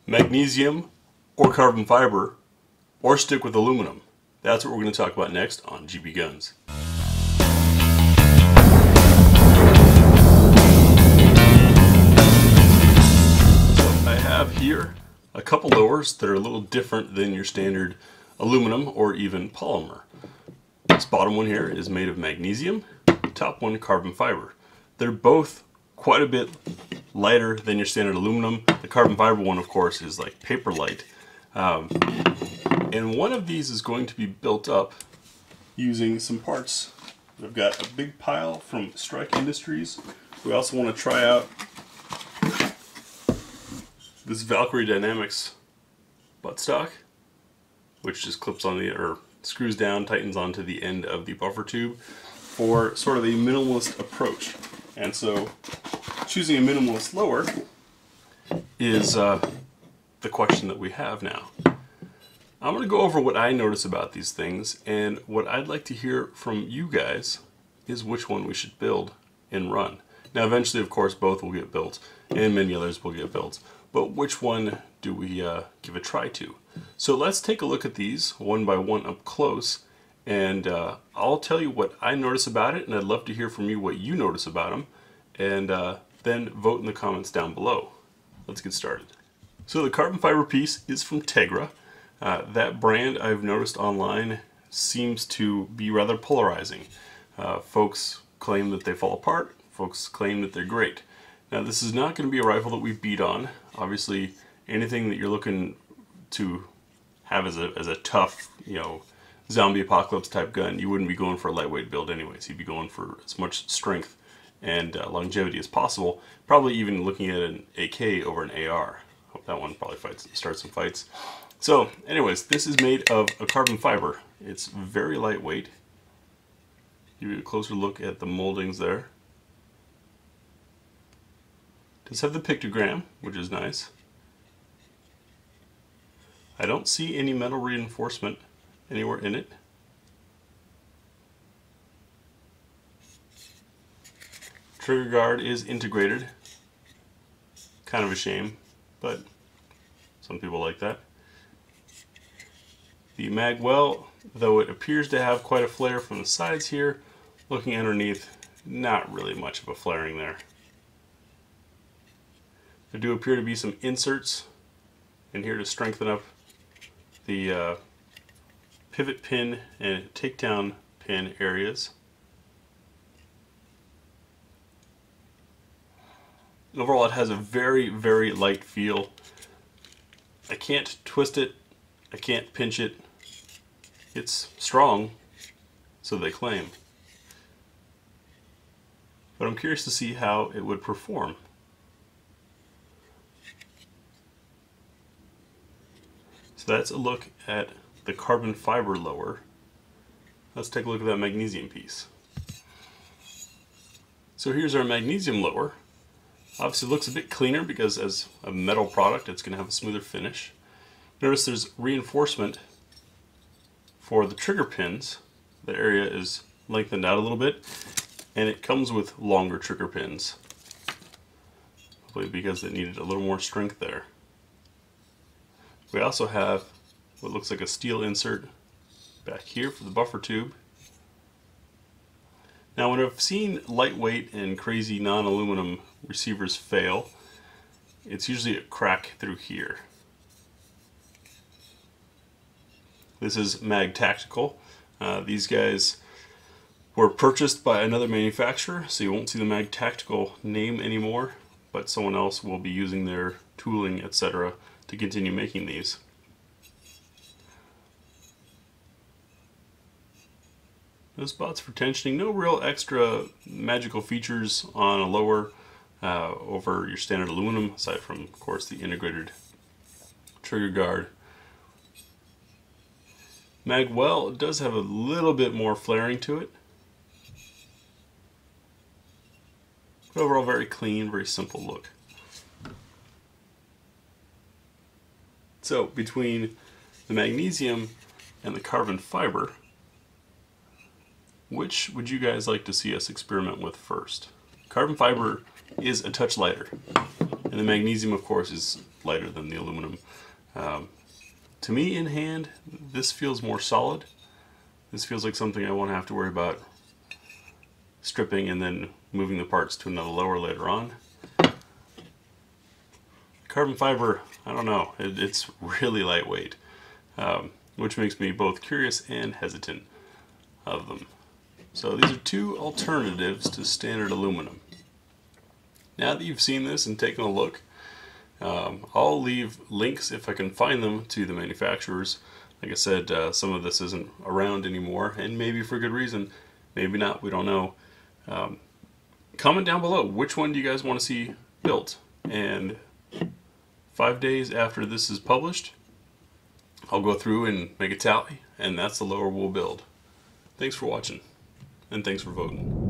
Magnesium or carbon fiber, or stick with aluminum? That's what we're going to talk about next on GBGuns. So I have here a couple lowers that are a little different than your standard aluminum or even polymer. This bottom one here is made of magnesium, the top one carbon fiber. They're both quite a bit lighter than your standard aluminum. The carbon fiber one, of course, is like paper light. And one of these is going to be built up using some parts. We've got a big pile from Strike Industries. We also want to try out this Valkyrie Dynamics buttstock, which just clips on the, or screws down, tightens onto the end of the buffer tube for sort of a minimalist approach. And so choosing a minimalist lower is the question that we have now. I'm going to go over what I notice about these things, and what I'd like to hear from you guys is which one we should build and run. Now eventually, of course, both will get built and many others will get built, but which one do we give a try to? So let's take a look at these one by one up close, and I'll tell you what I notice about it, and I'd love to hear from you what you notice about them, and then vote in the comments down below. Let's get started. So the carbon fiber piece is from Tegra. That brand, I've noticed online, seems to be rather polarizing. Folks claim that they fall apart, folks claim that they're great. Now this is not going to be a rifle that we beat on. Obviously anything that you're looking to have as a tough, zombie apocalypse type gun, you wouldn't be going for a lightweight build anyways. You'd be going for as much strength and longevity as possible, probably even looking at an AK over an AR. Hope that one probably starts some fights. So anyways, this is made of a carbon fiber. It's very lightweight. Give you a closer look at the moldings there. It does have the pictogram, which is nice. I don't see any metal reinforcement anywhere in it. Trigger guard is integrated. Kind of a shame, but some people like that. The mag well, though it appears to have quite a flare from the sides here, looking underneath, not really much of a flaring there. There do appear to be some inserts in here to strengthen up the pivot pin and takedown pin areas. Overall, it has a very, very light feel. I can't twist it, I can't pinch it. It's strong, so they claim. But I'm curious to see how it would perform. So that's a look at the carbon fiber lower. Let's take a look at that magnesium piece. So here's our magnesium lower. Obviously it looks a bit cleaner because as a metal product it's going to have a smoother finish. Notice there's reinforcement for the trigger pins. The area is lengthened out a little bit, and it comes with longer trigger pins. Probably because it needed a little more strength there. We also have what looks like a steel insert back here for the buffer tube. Now when I've seen lightweight and crazy non-aluminum receivers fail, it's usually a crack through here. This is Mag Tactical. These guys were purchased by another manufacturer, so you won't see the Mag Tactical name anymore, but someone else will be using their tooling, etc. to continue making these. No spots for tensioning, no real extra magical features on a lower over your standard aluminum, aside from, of course, the integrated trigger guard. Mag well does have a little bit more flaring to it. But overall very clean, very simple look. So between the magnesium and the carbon fiber, which would you guys like to see us experiment with first? Carbon fiber is a touch lighter, and the magnesium, of course, is lighter than the aluminum. To me, in hand, this feels more solid. This feels like something I won't have to worry about stripping and then moving the parts to another lower later on. Carbon fiber, I don't know, it's really lightweight, which makes me both curious and hesitant of them. So these are two alternatives to standard aluminum. Now that you've seen this and taken a look, I'll leave links, if I can find them, to the manufacturers. Like I said, some of this isn't around anymore, and maybe for good reason, maybe not, we don't know. Comment down below, which one do you guys want to see built? And 5 days after this is published, I'll go through and make a tally, and that's the lower we'll build. Thanks for watching, and thanks for voting.